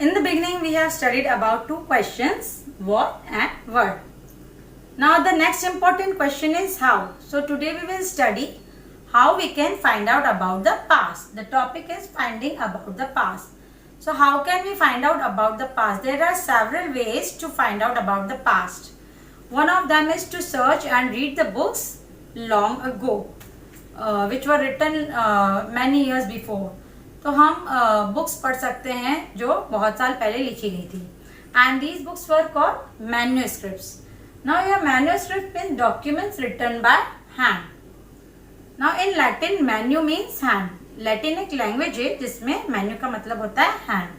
In the beginning, we have studied about two questions, what and word. Now the next important question is how. So today we will study how we can find out about the past. The topic is finding about the past. So how can we find out about the past? There are several ways to find out about the past. One of them is to search and read the books long ago, which were written many years before. तो हम books पढ़ सकते हैं जो बहुत साल पहले लिखी गई थी. And these books were called manuscripts. Now your manuscript means documents written by hand. Now in Latin manu means hand. Latin एक लैंग्वेज है जिसमें मैन्यू का मतलब होता है hand.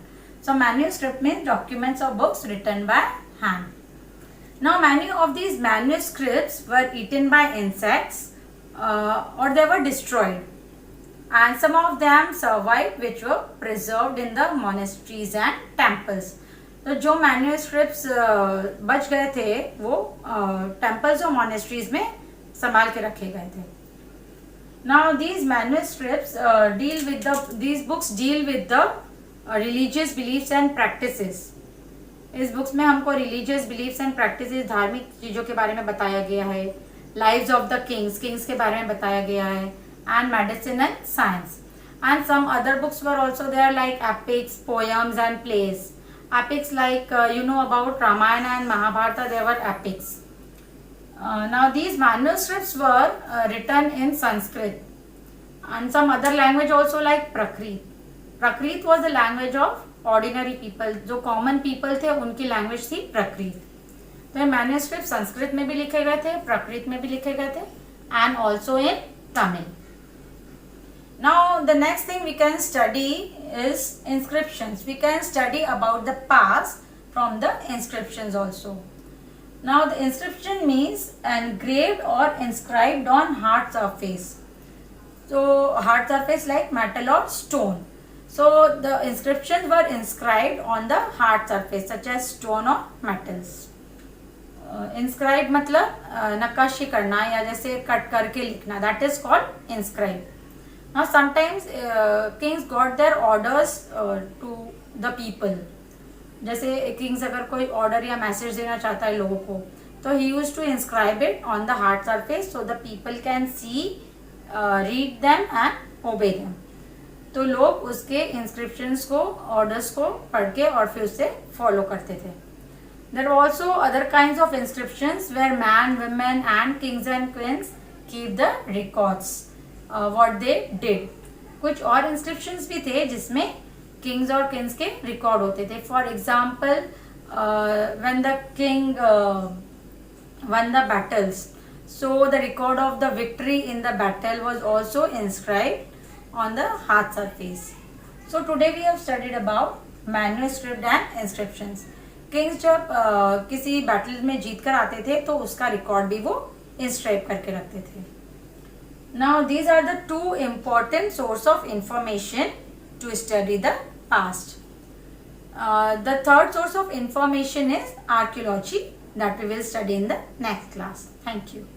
So manuscript means documents of books written by hand. Now many of these manuscripts were eaten by insects or they were destroyed, and some of them survived which were preserved in the monasteries and temples. तो जो manuscripts बच गए थे वो temples और monasteries में संभाल के रखे गए थे. Now these manuscripts these books deal with the religious beliefs and practices. इस बुक्स में हमको रिलीजियस बिलीफ्स एंड प्रैक्टिसेस, धार्मिक चीज़ों के बारे में बताया गया है. लाइव्स ऑफ द किंग्स के बारे में बताया गया है. And medicine and science. And some other books were also there like epics, poems and plays. Epics like you know about Ramayana and Mahabharata, there were epics. Now these manuscripts were written in Sanskrit and some other language also like Prakrit. Prakrit was the language of ordinary people. जो common people थे उनकी language थी प्राकृत. तो ये manuscript Sanskrit में भी लिखे गए थे, प्राकृत में भी लिखे गए थे, and also in Tamil. Now the next thing we can study is inscriptions. We can study about the past from the inscriptions also. Now the inscription means engraved और इंस्क्राइब्ड ऑन हार्ड सरफेस. तो hard surface like metal और stone. So the inscriptions were inscribed on the hard surface such as stone or metals. Inscribed मतलब नक्काशी करना या जैसे cut करके लिखना, that is called inscribed. Now sometimes kings got their orders to the people. जैसे kings अगर कोई order या message देना चाहता है लोगों को, तो he used to inscribe it on the hard surface so the people can see, read them and obey them. तो लोग उसके इंस्क्रिप्शंस को, ऑर्डर्स को पढ़ के और फिर उसे फॉलो करते थे. There are also other kinds of inscriptions where men, women and kings and queens keep the records what they did. कुछ और इंस्क्रिप्शंस भी थे जिसमें किंग्स और क्वींस के रिकॉर्ड होते थे. For example when the king one the battles, so the record of the victory in the battle was also inscribed on the hard surface. So today we have studied about manuscript and inscriptions. Kings जब किसी battle में जीत कर आते थे तो उसका record भी वो इंस्क्राइब करके रखते थे. Now these are the two important source of information to study the past. The third source of information is archaeology that we will study in the next class. Thank you.